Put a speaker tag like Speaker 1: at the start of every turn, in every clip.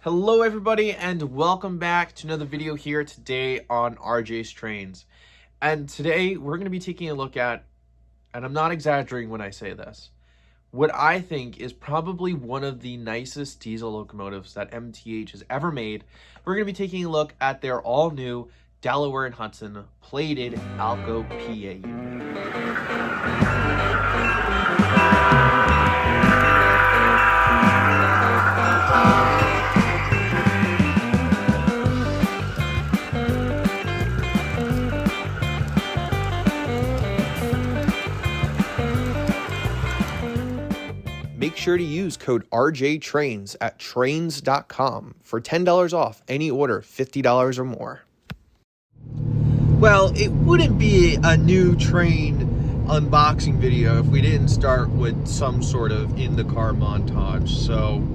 Speaker 1: Hello everybody and welcome back to another video here today on RJ's Trains. And today we're going to be taking a look at, and I'm not exaggerating when I say this, what I think is probably one of the nicest diesel locomotives that MTH has ever made. We're going to be taking a look at their all new Delaware and Hudson plated Alco PA unit. Make sure to use code RJTRAINS at trains.com for $10 off any order $50 or more. Well, it wouldn't be a new train unboxing video if we didn't start with some sort of in-the-car montage. So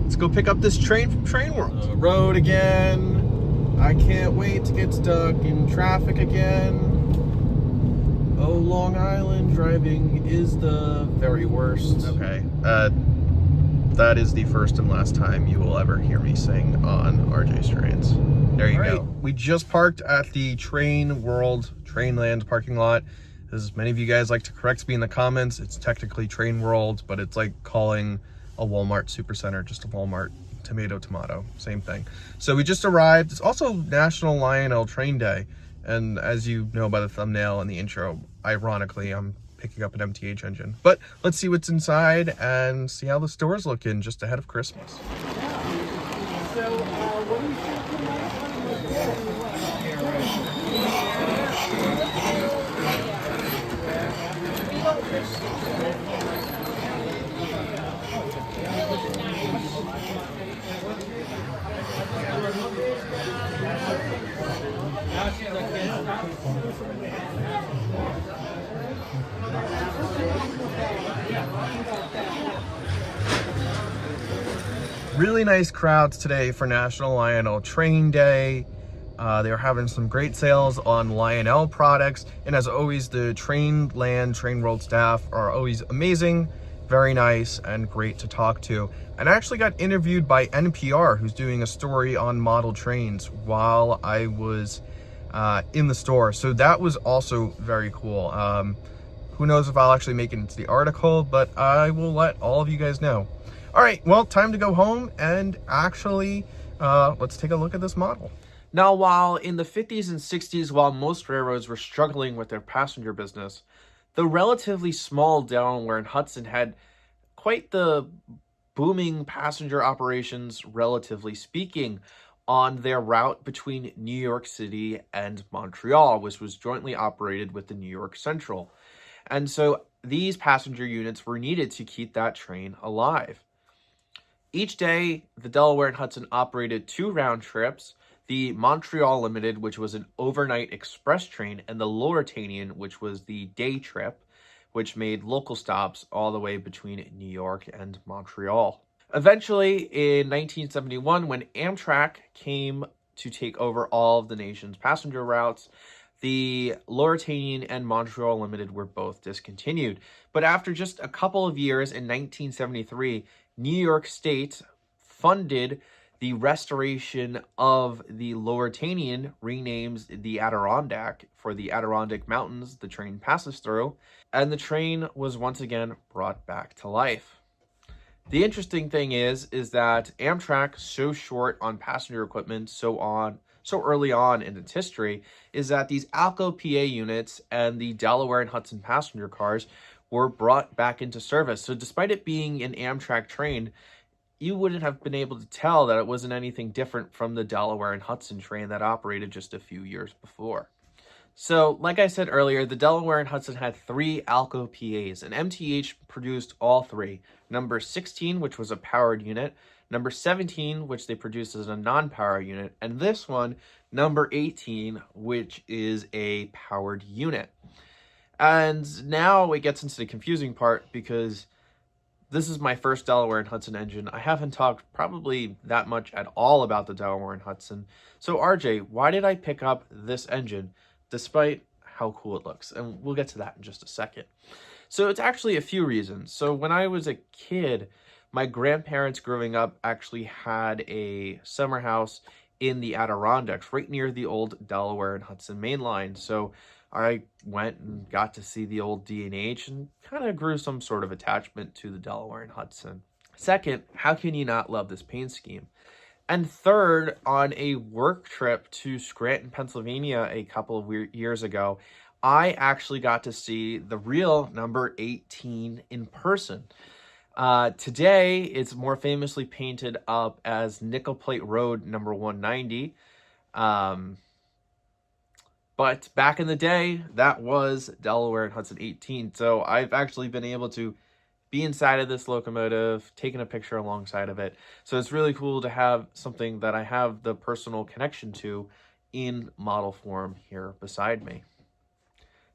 Speaker 1: let's go pick up this train from Train World. Road again. I can't wait to get stuck in traffic again. Oh, Long Island driving is the very worst. Okay, that is the first and last time you will ever hear me sing on RJ's Trains. There you go. We just parked at the Train World Trainland parking lot. As many of you guys like to correct me in the comments, it's technically Train World, but it's like calling a Walmart Supercenter just a Walmart tomato, same thing. So we just arrived. It's also National Lionel Train Day. And as you know by the thumbnail and the intro, ironically, I'm picking up an MTH engine. But let's see what's inside and see how the store's looking just ahead of Christmas. Really nice crowds today for National Lionel Train Day. They're having some great sales on Lionel products. And as always, the Train World staff are always amazing, very nice, and great to talk to. And I actually got interviewed by NPR, who's doing a story on model trains while I was in the store. So that was also very cool. Who knows if I'll actually make it into the article, but I will let all of you guys know. All right, well, time to go home and actually, let's take a look at this model. Now, while in the 50s and 60s, while most railroads were struggling with their passenger business, the relatively small Delaware and Hudson had quite the booming passenger operations, relatively speaking, on their route between New York City and Montreal, which was jointly operated with the New York Central. And so these passenger units were needed to keep that train alive. Each day, the Delaware and Hudson operated 2 round trips, the Montreal Limited, which was an overnight express train, and the Loretanian, which was the day trip, which made local stops all the way between New York and Montreal. Eventually, in 1971, when Amtrak came to take over all of the nation's passenger routes, the Loretanian and Montreal Limited were both discontinued. But after just a couple of years, in 1973, New York State funded the restoration of the Loretanian, renamed the Adirondack for the Adirondack Mountains the train passes through, and the train was once again brought back to life. The interesting thing is that Amtrak, so short on passenger equipment, so early on in its history, is that these Alco PA units and the Delaware and Hudson passenger cars were brought back into service. So despite it being an Amtrak train, you wouldn't have been able to tell that it wasn't anything different from the Delaware and Hudson train that operated just a few years before. So, like I said earlier, the Delaware and Hudson had 3 Alco PAs, and MTH produced all 3. Number 16, which was a powered unit, number 17, which they produced as a non-power unit, and this one, number 18, which is a powered unit. And now it gets into the confusing part because this is my first Delaware and Hudson engine. I haven't talked probably that much at all about the Delaware and Hudson. So RJ, why did I pick up this engine despite how cool it looks? And we'll get to that in just a second. So it's actually a few reasons. So when I was a kid, My grandparents growing up actually had a summer house in the Adirondacks, right near the old Delaware and Hudson main line. So I went and got to see the old D&H and kind of grew some sort of attachment to the Delaware and Hudson. Second, how can you not love this paint scheme? And third, on a work trip to Scranton, Pennsylvania a couple of years ago, I actually got to see the real number 18 in person. Today, it's more famously painted up as Nickel Plate Road number 190. But back in the day, that was Delaware and Hudson 18. So I've actually been able to be inside of this locomotive, taking a picture alongside of it. So it's really cool to have something that I have the personal connection to in model form here beside me.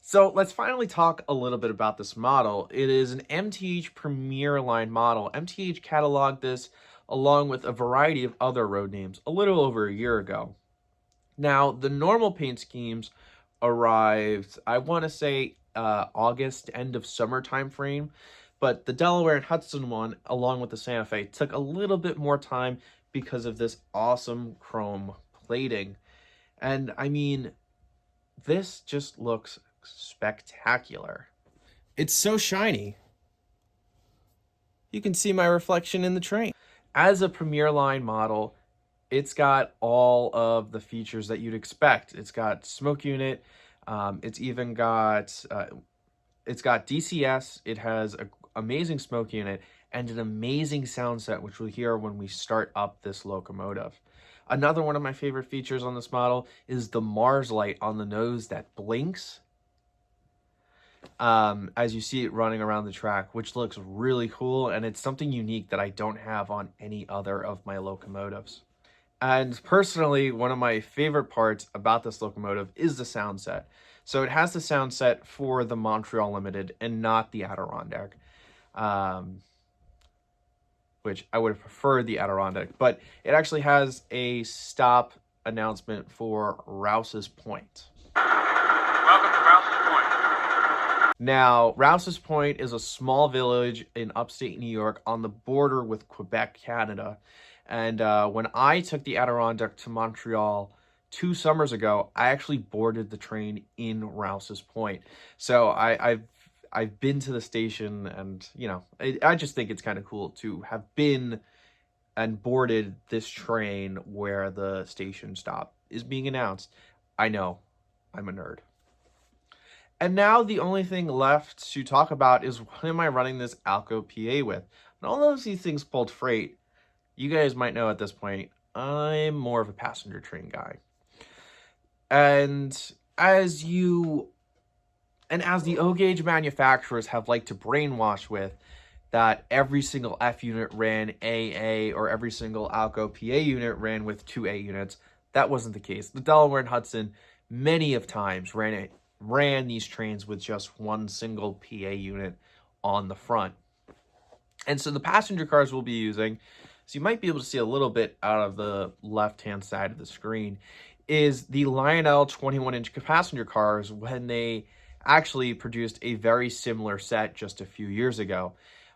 Speaker 1: So let's finally talk a little bit about this model. It is an MTH Premier Line model. MTH cataloged this along with a variety of other road names a little over a year ago. Now, the normal paint schemes arrived, I want to say August, end of summer time frame, but the Delaware and Hudson one, along with the Santa Fe, took a little bit more time because of this awesome chrome plating. And I mean, this just looks spectacular. It's so shiny. You can see my reflection in the train. As a Premier Line model, it's got all of the features that you'd expect. It's got smoke unit. It's even got DCS. It has an amazing smoke unit and an amazing sound set, which we'll hear when we start up this locomotive. Another one of my favorite features on this model is the Mars light on the nose that blinks as you see it running around the track, which looks really cool, and it's something unique that I don't have on any other of my locomotives. And personally, one of my favorite parts about this locomotive is the sound set. So it has the sound set for the Montreal Limited and not the Adirondack, which I would have preferred the Adirondack, but it actually has a stop announcement for Rouse's Point.
Speaker 2: Welcome to Rouse's Point.
Speaker 1: Now, Rouse's Point is a small village in upstate New York on the border with Quebec, Canada. And when I took the Adirondack to Montreal 2 summers ago, I actually boarded the train in Rouse's Point. So I've been to the station, and you know, I just think it's kind of cool to have been and boarded this train where the station stop is being announced. I know, I'm a nerd. And now the only thing left to talk about is what am I running this Alco PA with? And although these things pulled freight, you guys might know at this point, I'm more of a passenger train guy. And as the O-gauge manufacturers have liked to brainwash with, that every single F unit ran AA or every single Alco PA unit ran with 2 A units, that wasn't the case. The Delaware and Hudson many of times ran these trains with just one single PA unit on the front. And so the passenger cars we'll be using, so you might be able to see a little bit out of the left-hand side of the screen, is the Lionel 21-inch passenger cars when they actually produced a very similar set just a few years ago.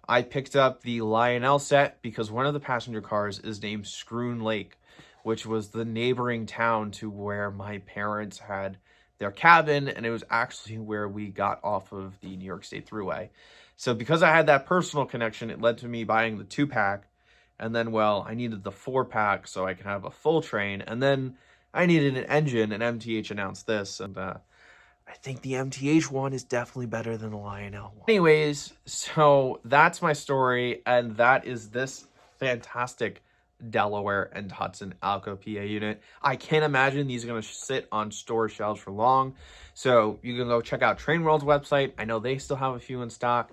Speaker 1: I picked up the Lionel set because one of the passenger cars is named Scroon Lake, which was the neighboring town to where my parents had their cabin, and it was actually where we got off of the New York State Thruway. So because I had that personal connection, it led to me buying the 2-pack, and then, well, I needed the 4-pack so I could have a full train, and then I needed an engine, and MTH announced this, and I think the MTH one is definitely better than the Lionel one. Anyways, so that's my story, and that is this fantastic Delaware and Hudson Alco PA unit. I can't imagine these are going to sit on store shelves for long, so you can go check out Train World's website. I know they still have a few in stock,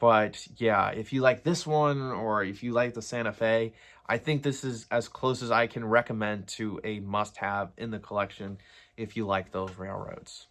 Speaker 1: but yeah, if you like this one or if you like the Santa Fe, I think this is as close as I can recommend to a must-have in the collection if you like those railroads.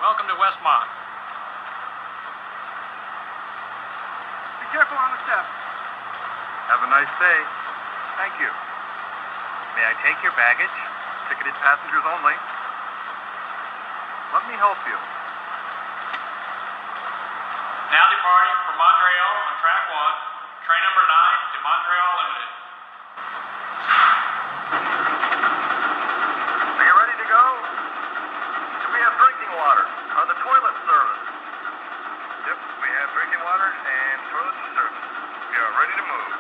Speaker 2: Welcome to Westmont.
Speaker 3: Be careful on the steps.
Speaker 4: Have a nice day. Thank you. May I take your baggage? Ticketed passengers only. Let me help you.
Speaker 2: Now departing from Montreal on track 1, train number 9 to Montreal Limited.
Speaker 4: Are you ready to go? Do we have drinking water? Are the toilets serviced? Yep, we have drinking water and toilets are serviced. We are ready to move.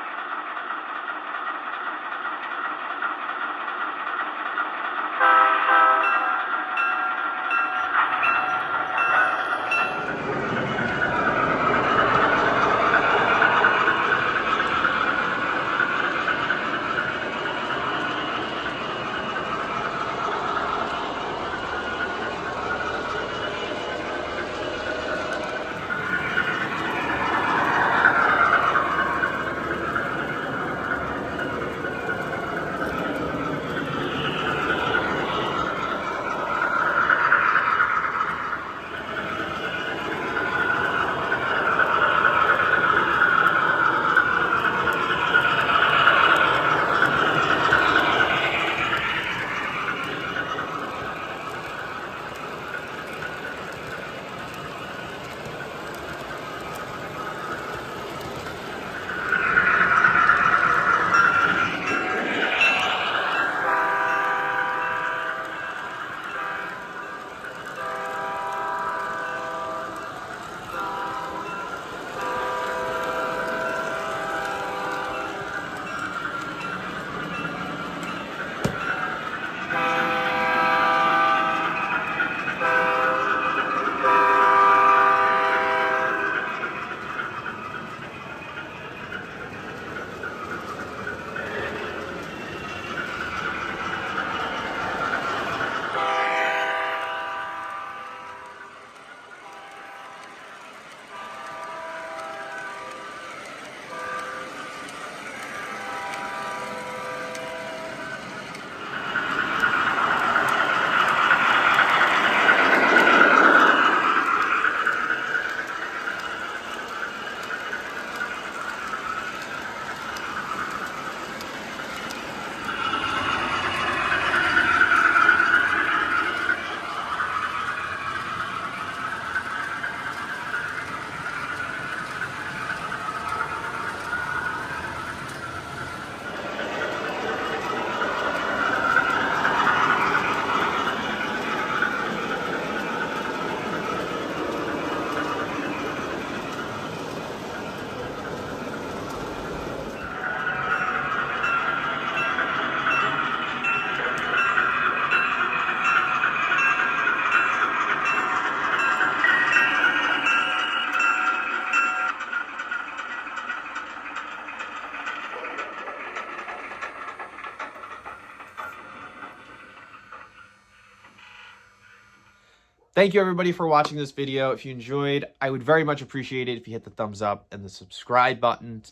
Speaker 1: Thank you everybody for watching this video. If you enjoyed, I would very much appreciate it if you hit the thumbs up and the subscribe button.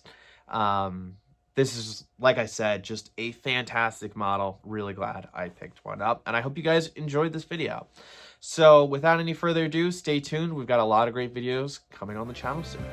Speaker 1: This is, like I said, just a fantastic model. Really glad I picked one up, and I hope you guys enjoyed this video. So without any further ado, stay tuned. We've got a lot of great videos coming on the channel soon.